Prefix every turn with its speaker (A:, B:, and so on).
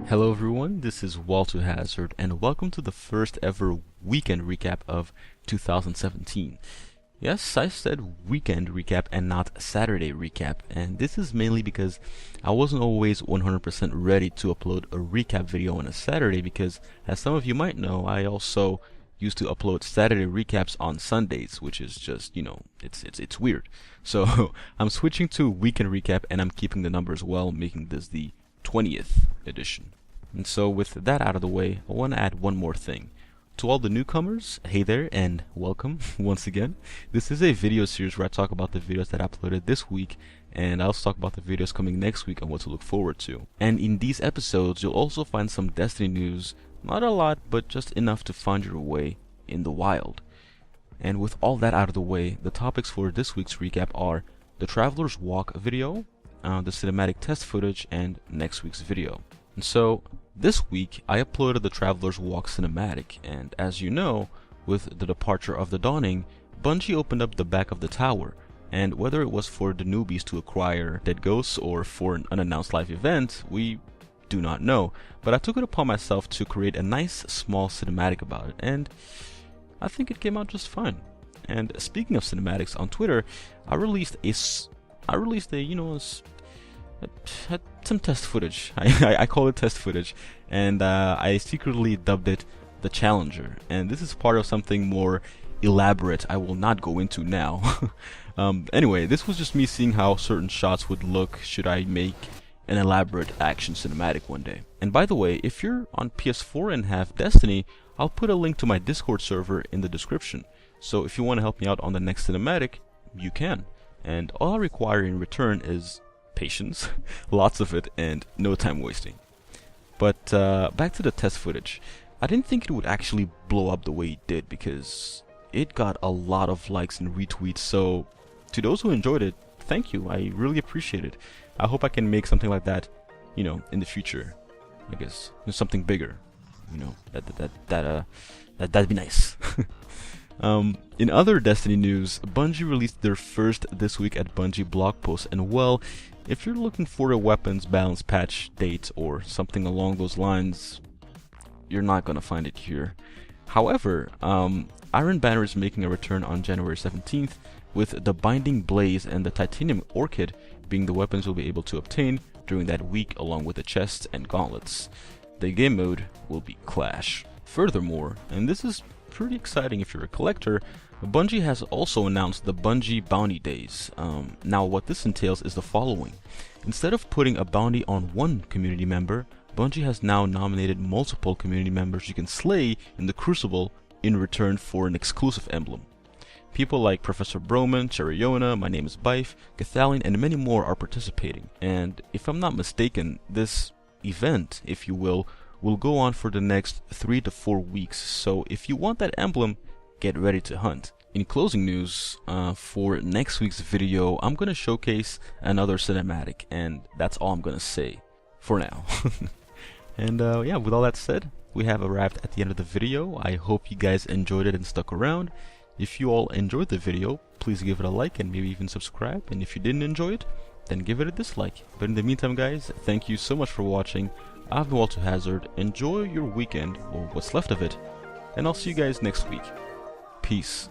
A: Hello everyone, this is Walter Hazard and welcome to the first ever weekend recap of 2017. Yes, I said weekend recap and not Saturday recap, and this is mainly because I wasn't always 100% ready to upload a recap video on a Saturday because, as some of you might know, I also used to upload Saturday recaps on Sundays, which is just, it's weird. So I'm switching to weekend recap and I'm keeping the numbers well, making this the 20th edition. And so with that out of the way, I want to add one more thing. To all the newcomers, hey there and welcome once again. This is a video series where I talk about the videos that I uploaded this week, and I also talk about the videos coming next week and what to look forward to. And in these episodes, you'll also find some Destiny news, not a lot, but just enough to find your way in the wild. And with all that out of the way, the topics for this week's recap are the Traveler's Walk video, the cinematic test footage, and next week's video. And so, this week, I uploaded the Traveler's Walk cinematic, and as you know, with the departure of the Dawning, Bungie opened up the back of the tower, and whether it was for the newbies to acquire dead ghosts or for an unannounced live event, we do not know, but I took it upon myself to create a nice small cinematic about it, and I think it came out just fine. And speaking of cinematics, on Twitter, I released some test footage. I call it test footage, and I secretly dubbed it the Challenger. And this is part of something more elaborate I will not go into now. Anyway, this was just me seeing how certain shots would look should I make an elaborate action cinematic one day. And by the way, if you're on PS4 and have Destiny, I'll put a link to my Discord server in the description. So if you want to help me out on the next cinematic, you can. And all I require in return is patience, lots of it, and no time wasting. But back to the test footage. I didn't think it would actually blow up the way it did because it got a lot of likes and retweets, so to those who enjoyed it, thank you, I really appreciate it. I hope I can make something like that, in the future. I guess something bigger, that'd be nice. In other Destiny news, Bungie released their first This Week at Bungie blog post, and well, if you're looking for a weapons balance patch date or something along those lines, you're not gonna find it here. However, Iron Banner is making a return on January 17th, with the Binding Blaze and the Titanium Orchid being the weapons you'll be able to obtain during that week, along with the chests and gauntlets. The game mode will be Clash. Furthermore, and this is pretty exciting if you're a collector, Bungie has also announced the Bungie Bounty Days. Now what this entails is the following. Instead of putting a bounty on one community member, Bungie has now nominated multiple community members you can slay in the Crucible in return for an exclusive emblem. People like Professor Broman, Cheriona, My Name is Bife, Cathalion, and many more are participating. And if I'm not mistaken, this event, if you will go on for the next 3 to 4 weeks, so if you want that emblem, get ready to hunt. In closing news, for next week's video, I'm going to showcase another cinematic, and that's all I'm going to say for now. And yeah, with all that said, we have arrived at the end of the video. I hope you guys enjoyed it and stuck around. If you all enjoyed the video, please give it a like and maybe even subscribe, and if you didn't enjoy it, then give it a dislike. But in the meantime, guys, thank you so much for watching. I've been Walter Hazard. Enjoy your weekend, or what's left of it, and I'll see you guys next week. Peace.